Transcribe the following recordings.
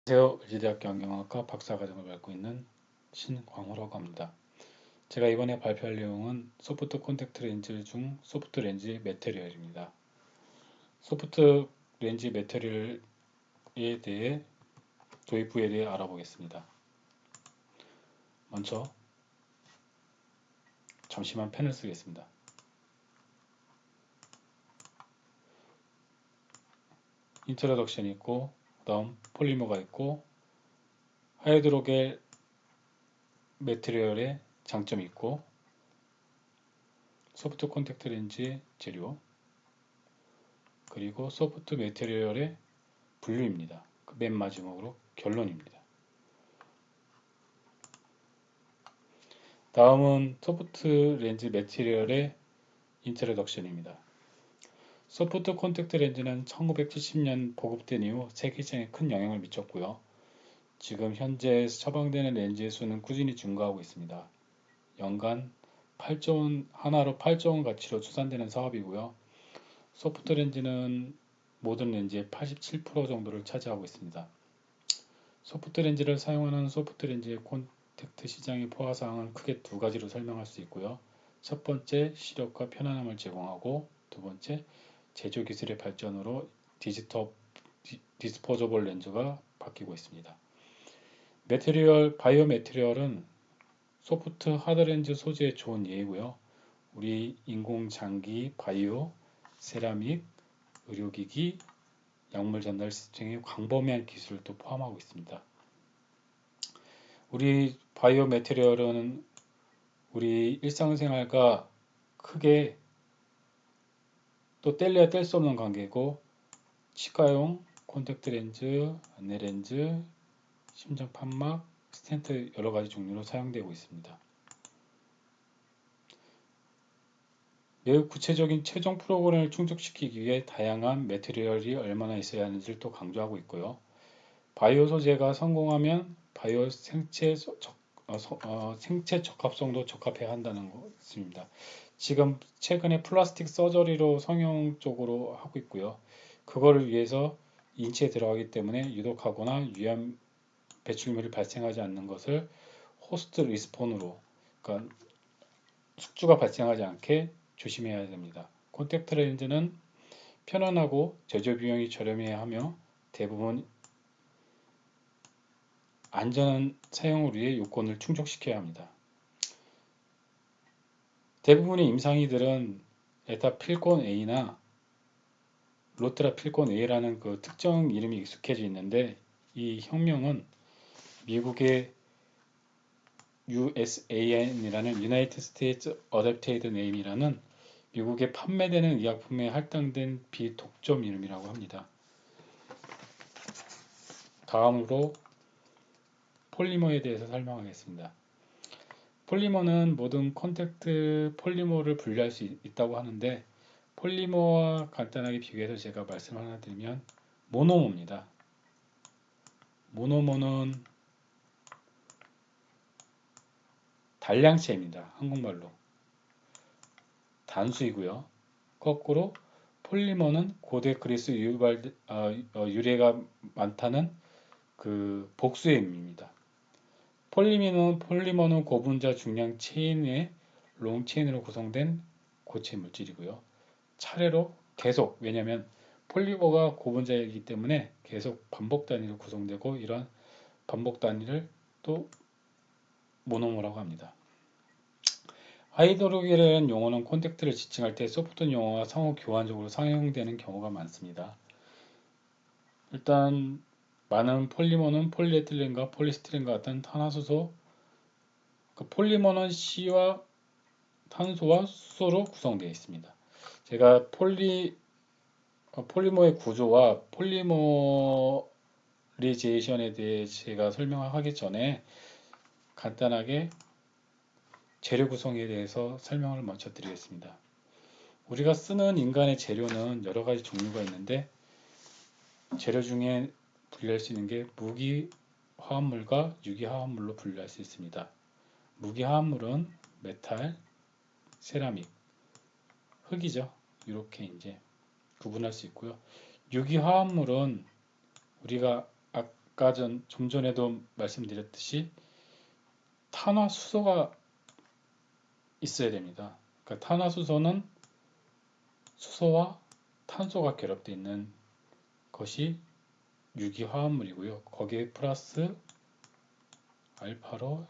안녕하세요. 의지대학교 안경학과 박사과정을 밟고 있는 신광호라고 합니다. 제가 이번에 발표할 내용은 소프트 콘택트 렌즈 중 소프트 렌즈 매테리얼입니다. 소프트 렌즈 매테리얼에 대해 도입부에 대해 알아보겠습니다. 먼저 잠시만 펜을 쓰겠습니다. 인트로덕션이 있고 그다음 폴리머가 있고 하이드로겔 매테리얼의 장점이 있고 소프트 콘택트 렌즈의 재료 그리고 소프트 매테리얼의 분류입니다. 맨 마지막으로 결론입니다. 다음은 소프트 렌즈 매티리얼의 인트로덕션입니다. 소프트 콘택트 렌즈는 1970년 보급된 이후 세계시장에 큰 영향을 미쳤고요. 지금 현재 처방되는 렌즈의 수는 꾸준히 증가하고 있습니다. 연간 8조 원, 하나로 8조 원 가치로 추산되는 사업이고요. 소프트 렌즈는 모든 렌즈의 87% 정도를 차지하고 있습니다. 소프트 렌즈를 사용하는 소프트 렌즈의 콘택트 시장의 포화사항은 크게 두 가지로 설명할 수 있고요. 첫 번째, 시력과 편안함을 제공하고 두 번째, 제조 기술의 발전으로 디스포저블 렌즈가 바뀌고 있습니다. 바이오 매테리얼은 소프트 하드 렌즈 소재의 좋은 예이고요. 우리 인공장기, 바이오, 세라믹, 의료기기, 약물 전달 시스템의 광범위한 기술을 또 포함하고 있습니다. 우리 바이오 매테리얼은 우리 일상생활과 크게 또 뗄래야 뗄 수 없는 관계고 치과용 콘택트 렌즈, 안내 렌즈, 심장 판막, 스텐트 여러 가지 종류로 사용되고 있습니다. 매우 구체적인 최종 프로그램을 충족시키기 위해 다양한 매테리얼이 얼마나 있어야 하는지를 또 강조하고 있고요. 바이오 소재가 성공하면 바이오 생체 적합성도 적합해야 한다는 것입니다. 지금 최근에 플라스틱 서저리로 성형 쪽으로 하고 있고요. 그거를 위해서 인체에 들어가기 때문에 유독하거나 위험 배출물이 발생하지 않는 것을 호스트 리스폰으로, 그러니까 숙주가 발생하지 않게 조심해야 됩니다. 콘택트 렌즈는 편안하고 제조 비용이 저렴해야 하며 대부분 안전한 사용을 위해 요건을 충족시켜야 합니다. 대부분의 임상의들은 에타필콘 A나 로트라필콘 A라는 그 특정 이름이 익숙해져 있는데 이 형명은 미국의 USAN이라는 United States Adapted Name이라는 미국에 판매되는 의약품에 할당된 비독점 이름이라고 합니다. 다음으로 폴리머에 대해서 설명하겠습니다. 폴리머는 모든 콘택트 폴리머를 분류할 수 있다고 하는데 폴리머와 간단하게 비교해서 제가 말씀을 하나 드리면 모노머입니다. 모노머는 단량체입니다. 한국말로. 단수이고요. 거꾸로 폴리머는 고대 그리스 유래가 많다는 그 복수의 의미입니다. 폴리머는 고분자 중량 체인의 롱체인으로 구성된 고체 물질이고요. 차례로 계속, 왜냐하면 폴리머가 고분자이기 때문에 계속 반복 단위로 구성되고 이런 반복 단위를 또 모노머라고 합니다. 하이드로겔이라는 용어는 콘택트를 지칭할 때 소프트 용어와 상호 교환적으로 사용되는 경우가 많습니다. 일단 많은 폴리머는 폴리에틸렌과 폴리스티렌과 같은 탄화수소, 폴리머는 C와 탄소와 수소로 구성되어 있습니다. 제가 폴리머의 구조와 폴리머리제이션에 대해 제가 설명하기 전에 간단하게 재료 구성에 대해서 설명을 먼저 드리겠습니다. 우리가 쓰는 인간의 재료는 여러 가지 종류가 있는데 재료 중에 분류할 수 있는 게 무기화합물과 유기화합물로 분류할 수 있습니다. 무기화합물은 메탈, 세라믹, 흙이죠. 이렇게 이제 구분할 수 있고요. 유기화합물은 우리가 아까 좀 전에도 말씀드렸듯이 탄화수소가 있어야 됩니다. 그러니까 탄화수소는 수소와 탄소가 결합되어 있는 것이 유기화합물이고요. 거기에 플러스 알파로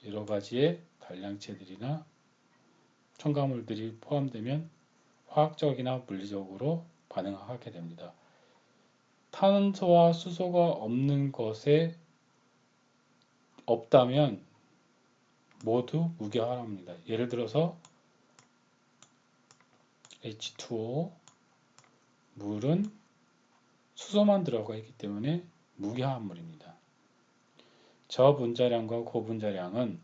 여러 가지의 단량체들이나 첨가물들이 포함되면 화학적이나 물리적으로 반응하게 됩니다. 탄소와 수소가 없는 것에 없다면 모두 무기화합니다. 예를 들어서 H2O, 물은 수소만 들어가 있기 때문에 무기화합물입니다. 저분자량과 고분자량은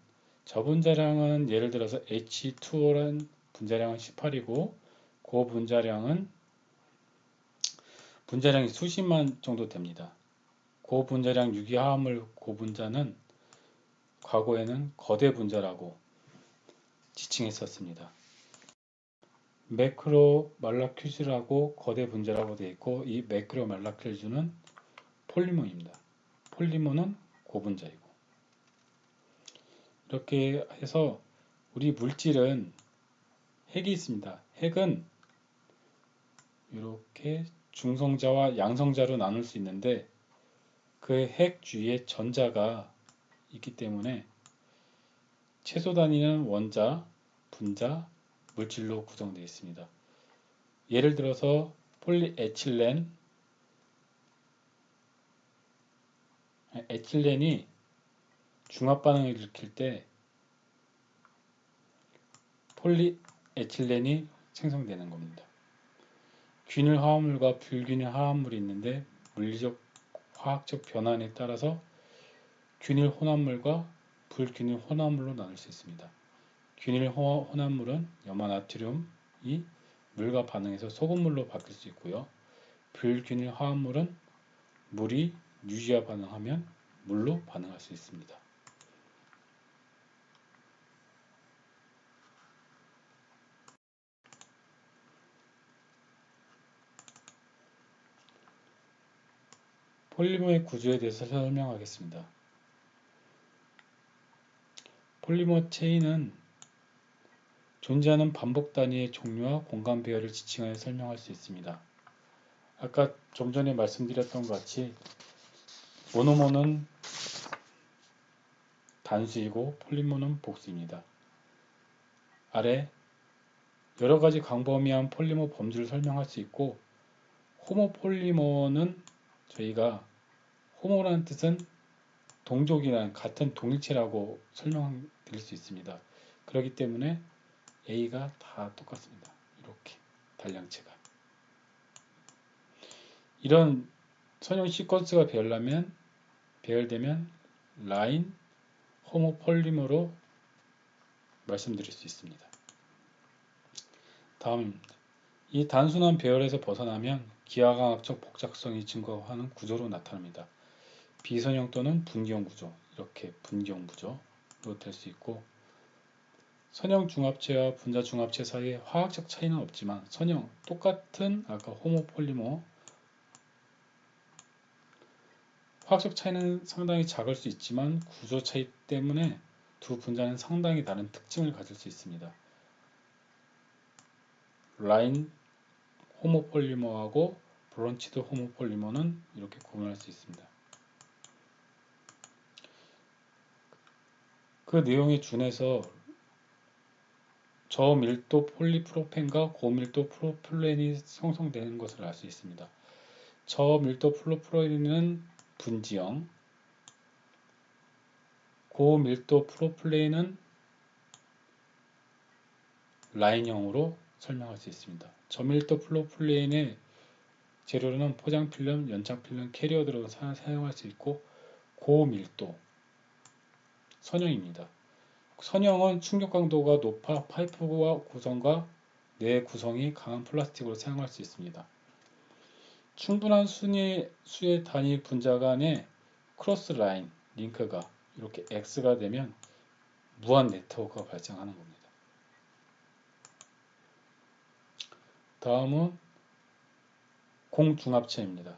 저분자량은 예를 들어서 H2O라는 분자량은 18이고 고분자량은 분자량이 수십만 정도 됩니다. 고분자량 유기화합물 고분자는 과거에는 거대 분자라고 지칭했었습니다. 매크로 말라큐즈라고 거대 분자라고 되어 있고 이 매크로 말라큐즈는 폴리머입니다. 폴리머는 고분자이고 이렇게 해서 우리 물질은 핵이 있습니다. 핵은 이렇게 중성자와 양성자로 나눌 수 있는데 그 핵 주위에 전자가 있기 때문에 최소 단위는 원자, 분자, 물질로 구성되어 있습니다. 예를 들어서 에틸렌이 중합 반응을 일으킬 때 폴리에틸렌이 생성되는 겁니다. 균일 화합물과 불균일 화합물이 있는데 물리적 화학적 변환에 따라서 균일 혼합물과 불균일 혼합물로 나눌 수 있습니다. 균일 혼합물은 염화나트륨이 물과 반응해서 소금물로 바뀔 수 있고요. 불균일 화합물은 물이 유지와 반응하면 물로 반응할 수 있습니다. 폴리머의 구조에 대해서 설명하겠습니다. 폴리머 체인은 존재하는 반복 단위의 종류와 공간 배열을 지칭하여 설명할 수 있습니다. 아까 좀 전에 말씀드렸던 것 같이 모노머는 단수이고 폴리머는 복수입니다. 아래 여러 가지 광범위한 폴리머 범주를 설명할 수 있고 호모폴리머는 저희가 호모라는 뜻은 동족이란 같은 동일체라고 설명드릴 수 있습니다. 그렇기 때문에 A가 다 똑같습니다. 이렇게 단량체가 이런 선형 시퀀스가 배열되면 라인 호모폴리머로 말씀드릴 수 있습니다. 다음입니다. 이 단순한 배열에서 벗어나면 기하학적 복잡성이 증가하는 구조로 나타납니다. 비선형 또는 분기형 구조, 이렇게 분기형 구조로 될 수 있고 선형 중합체와 분자 중합체 사이에 화학적 차이는 없지만 선형 똑같은 아까 호모폴리머 화학적 차이는 상당히 작을 수 있지만 구조 차이 때문에 두 분자는 상당히 다른 특징을 가질 수 있습니다. 라인 호모폴리머하고 브런치드 호모폴리머는 이렇게 구분할 수 있습니다. 그 내용에 준해서 저밀도 폴리프로펜과 고밀도 프로필렌이 형성되는 것을 알 수 있습니다. 저밀도 프로필렌은 분지형, 고밀도 프로필렌은 라인형으로 설명할 수 있습니다. 저밀도 프로필렌의 재료로는 포장필름, 연장필름, 캐리어 등을 사용할 수 있고 고밀도 선형입니다. 선형은 충격 강도가 높아 파이프와 구성과 내 구성이 강한 플라스틱으로 사용할 수 있습니다. 충분한 수의 단위 분자 간의 크로스 라인, 링크가 이렇게 X가 되면 무한 네트워크가 발생하는 겁니다. 다음은 공중합체입니다.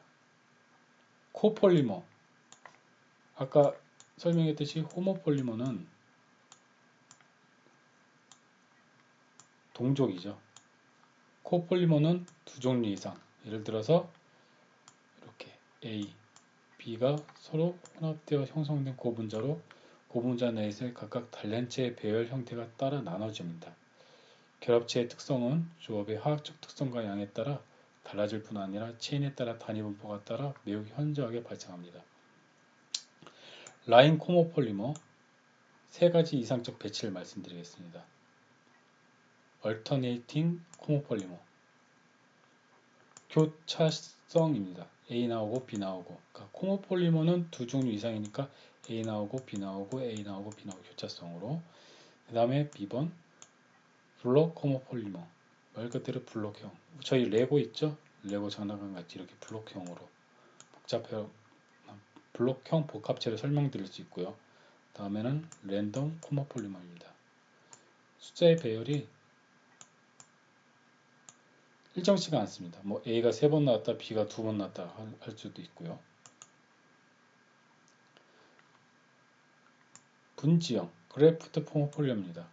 코폴리머, 아까 설명했듯이 호모폴리머는 동족이죠. 코폴리머는 두 종류 이상. 예를 들어서 이렇게 A, B가 서로 혼합되어 형성된 고분자로 고분자 내에서의 각각 단련체의 배열 형태가 따라 나눠집니다. 결합체의 특성은 조업의 화학적 특성과 양에 따라 달라질 뿐 아니라 체인에 따라 단위 분포가 따라 매우 현저하게 발생합니다. 라인 코모폴리머 세 가지 이상적 배치를 말씀드리겠습니다. 얼터네이팅 코모폴리머 교차성입니다. A 나오고 B 나오고. 그러니까 코모폴리머는 두 종류 이상이니까 A 나오고 B 나오고 A 나오고 B 나오고 교차성으로. 그 다음에 B번 블록 코모폴리머 말 그대로 블록형. 저희 레고 있죠? 레고 장난감 같이 이렇게 블록형으로 블록형 복합체를 설명드릴 수 있고요. 다음에는 랜덤 코모폴리머입니다. 숫자의 배열이 일정치가 않습니다. 뭐 A가 3번 나왔다, B가 2번 나왔다 할 수도 있고요. 분지형 그래프트 코모폴리머입니다.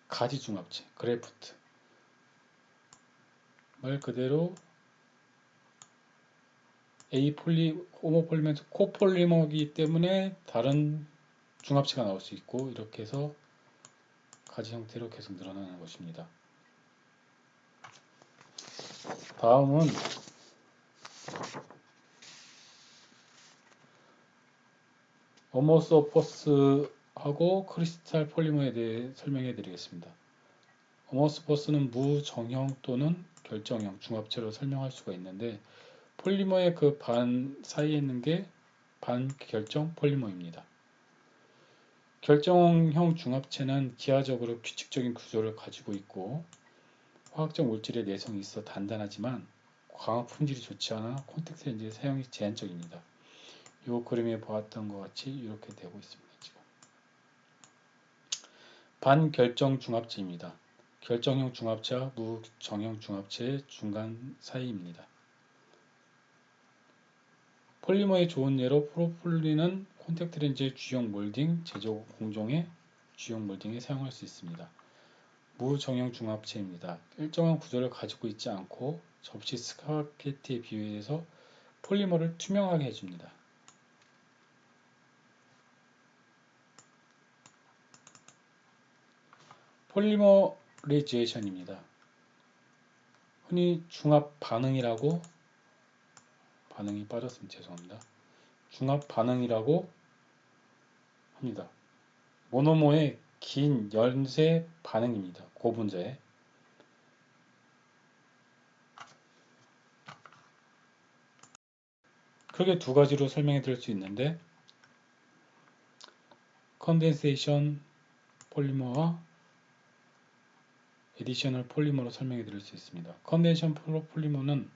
가지 중합체 그래프트 말 그대로 A 호모폴리머 코폴리머이기 때문에 다른 중합체가 나올 수 있고 이렇게 해서 가지 형태로 계속 늘어나는 것입니다. 다음은 어머소퍼스하고 크리스탈 폴리머에 대해 설명해 드리겠습니다. 어머소퍼스는 무정형 또는 결정형 중합체로 설명할 수가 있는데 폴리머의 그 반 사이에 있는 게 반결정 폴리머입니다. 결정형 중합체는 기하적으로 규칙적인 구조를 가지고 있고 화학적 물질의 내성이 있어 단단하지만 광학 품질이 좋지 않아 콘택트 렌즈의 사용이 제한적입니다. 이 그림에 보았던 것 같이 이렇게 되고 있습니다. 지금. 반결정 중합체입니다. 결정형 중합체와 무정형 중합체의 중간 사이입니다. 폴리머의 좋은 예로 프로폴리는 콘택트 렌즈의 주형 몰딩, 제조 공정의 주형 몰딩에 사용할 수 있습니다. 무정형 중합체입니다. 일정한 구조를 가지고 있지 않고 접시 스파게티에 비유해서 폴리머를 투명하게 해줍니다. 폴리머리제이션입니다. 흔히 중합 반응이라고 반응이 빠졌으면 죄송합니다. 중합 반응이라고 합니다. 모노머의 긴 연쇄 반응입니다. 고분자에. 크게 두 가지로 설명해 드릴 수 있는데 컨덴세이션 폴리머와 에디셔널 폴리머로 설명해 드릴 수 있습니다. 컨덴세이션 폴리머는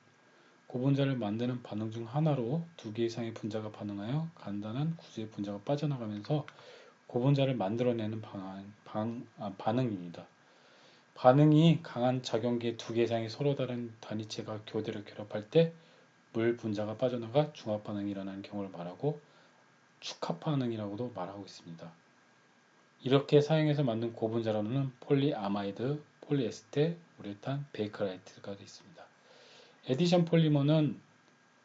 고분자를 만드는 반응 중 하나로 두 개 이상의 분자가 반응하여 간단한 구조의 분자가 빠져나가면서 고분자를 만들어내는 반응입니다. 반응이 강한 작용기의 두 개 이상의 서로 다른 단위체가 교대로 결합할 때 물 분자가 빠져나가 중합 반응이 일어나는 경우를 말하고 축합 반응이라고도 말하고 있습니다. 이렇게 사용해서 만든 고분자로는 폴리아마이드, 폴리에스테, 우레탄, 베이커라이트가 되어 있습니다. 에디션 폴리머는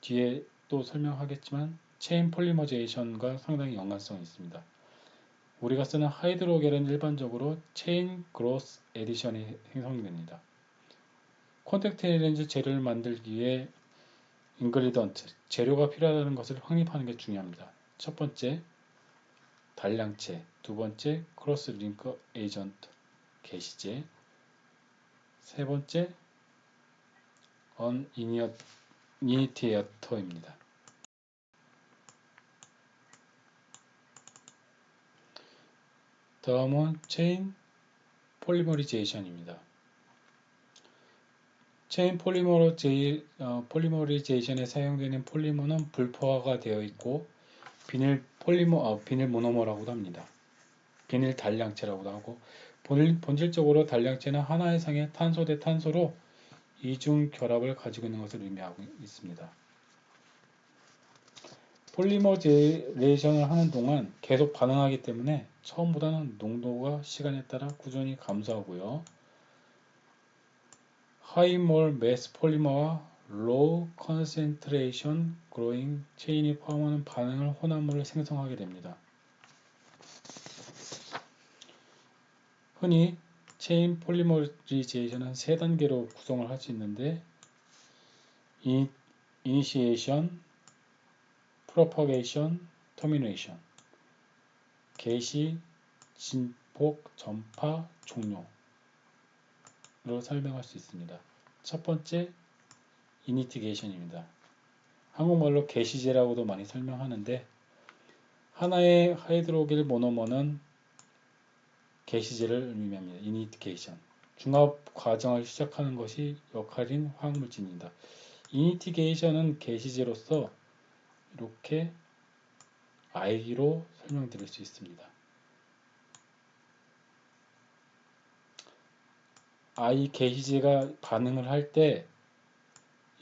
뒤에 또 설명하겠지만 체인 폴리머제이션과 상당히 연관성이 있습니다. 우리가 쓰는 하이드로겔은 일반적으로 체인 그로스 에디션이 형성됩니다. 콘택트 렌즈 재료를 만들기 위해 인그리던트, 재료가 필요하다는 것을 확립하는 게 중요합니다. 첫 번째, 단량체, 두 번째, 크로스 링크 에이전트, 게시제, 세 번째, 언이니티에이터입니다. 다음은 체인 폴리머리제이션입니다. 체인 폴리머리제이션에 사용되는 폴리머는 불포화가 되어 있고 비닐 모노머라고도 합니다. 비닐 단량체라고도 하고 본질적으로 단량체는 하나 이상의 탄소 대 탄소로 이중 결합을 가지고 있는 것을 의미하고 있습니다. 폴리머레이션을 하는 동안 계속 반응하기 때문에 처음보다는 농도가 시간에 따라 꾸준히 감소하고요. 하이몰 매스 폴리머와 로우 컨센트레이션 그로잉 체인이 포함하는 반응을 혼합물을 생성하게 됩니다. 흔히 체인 폴리머리제이션은 세 단계로 구성을 할 수 있는데 이니시에이션, 프로퍼게이션, 터미네이션, 개시, 진폭, 전파, 종료로 설명할 수 있습니다. 첫 번째 이니티게이션입니다. 한국말로 개시제라고도 많이 설명하는데 하나의 하이드로겔 모노머는 개시제를 의미합니다. 이니티게이션. 중합 과정을 시작하는 것이 역할인 화학물질입니다. 이니티게이션은 개시제로서 이렇게 I로 설명드릴 수 있습니다. I 개시제가 반응을 할 때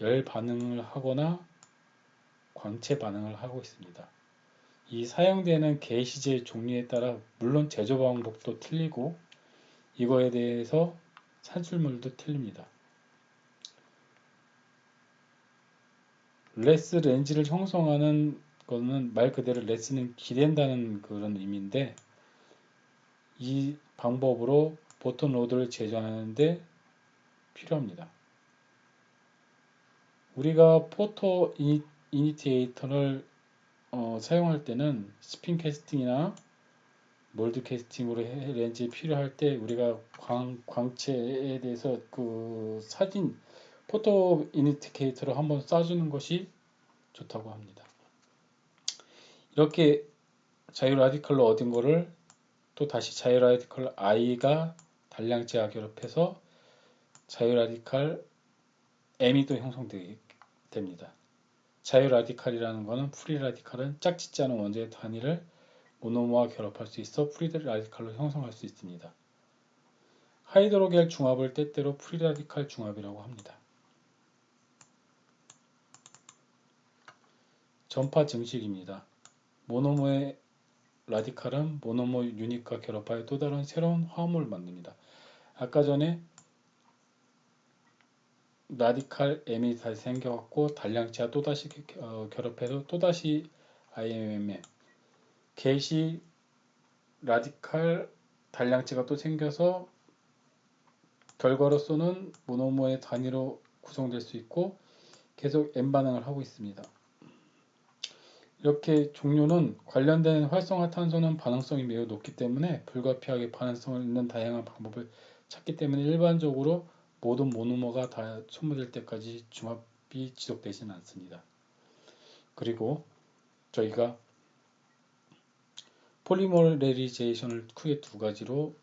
열 반응을 하거나 광채 반응을 하고 있습니다. 이 사용되는 개시제 종류에 따라 물론 제조 방법도 틀리고 이거에 대해서 산출물도 틀립니다. 레스 렌즈를 형성하는 거는 말 그대로 레스는 기댄다는 그런 의미인데 이 방법으로 보톤 로드를 제조하는데 필요합니다. 우리가 포토 이니티에이터를 사용할 때는 스핀 캐스팅이나 몰드 캐스팅으로 렌즈에 필요할 때 우리가 광채에 대해서 그 사진 포토 이니티케이터를 한번 쏴주는 것이 좋다고 합니다. 이렇게 자유 라디컬로 얻은 거를 또 다시 자유 라디컬 I가 단량체와 결합해서 자유 라디칼 M이 또 형성됩니다. 자유 라디칼이라는 것은 프리 라디칼은 짝짓지 않은 원자의 단위를 모노머와 결합할 수 있어 프리 라디칼로 형성할 수 있습니다. 하이드로겔 중합을 때때로 프리 라디칼 중합이라고 합니다. 전파 증식입니다. 모노머의 라디칼은 모노머 유닛과 결합하여 또 다른 새로운 화합물을 만듭니다. 아까 전에 라디칼 M이 다시 생겨갖고 단량체와 또다시 결합해서 또다시 IMM 개시 라디칼 단량체가 또 생겨서 결과로서는 모노머의 단위로 구성될 수 있고 계속 M 반응을 하고 있습니다. 이렇게 종류는 관련된 활성화탄소는 반응성이 매우 높기 때문에 불가피하게 반응성을 있는 다양한 방법을 찾기 때문에 일반적으로 모든 모노머가 다 소모될 때까지 중합이 지속되지는 않습니다. 그리고 저희가 폴리머레이제이션을 크게 두 가지로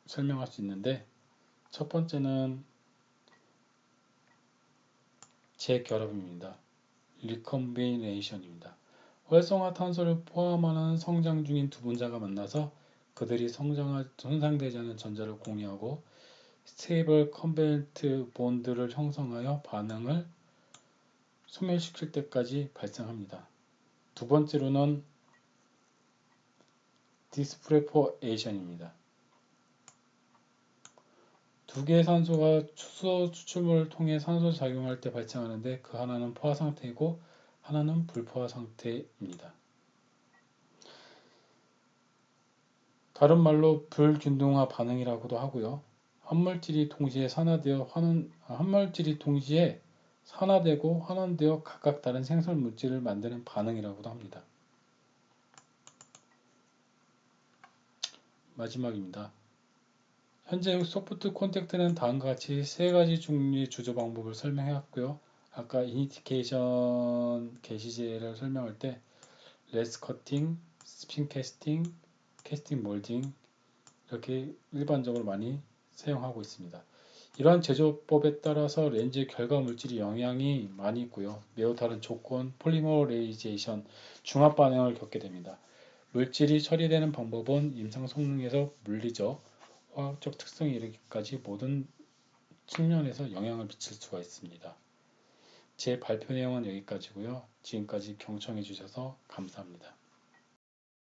설명할 수 있는데 첫 번째는 재결합입니다. 리컴비네이션입니다. 활성화탄소를 포함하는 성장 중인 두 분자가 만나서 그들이 손상되지 않은 전자를 공유하고 스테이블 컨벤트 본드를 형성하여 반응을 소멸시킬 때까지 발생합니다. 두 번째로는 디스프레포에이션입니다. 두 개의 산소가 수소 추출물을 통해 산소 작용할 때 발생하는데 그 하나는 포화 상태이고 하나는 불포화 상태입니다. 다른 말로 불균등화 반응이라고도 하고요. 한 물질이 동시에 산화되고 환원되어 각각 다른 생성 물질을 만드는 반응이라고도 합니다. 마지막입니다. 현재 소프트 콘택트는 다음과 같이 세 가지 종류의 주조 방법을 설명해왔고요. 아까 이니티케이션 게시제를 설명할 때 레스 커팅, 스핀 캐스팅, 캐스팅 몰딩 이렇게 일반적으로 많이 사용하고 있습니다. 이러한 제조법에 따라서 렌즈의 결과 물질이 영향이 많이 있고요. 매우 다른 조건, 폴리머레이제이션, 중합 반응을 겪게 됩니다. 물질이 처리되는 방법은 임상 성능에서 물리적, 화학적 특성에 이르기까지 모든 측면에서 영향을 미칠 수가 있습니다. 제 발표 내용은 여기까지고요. 지금까지 경청해 주셔서 감사합니다.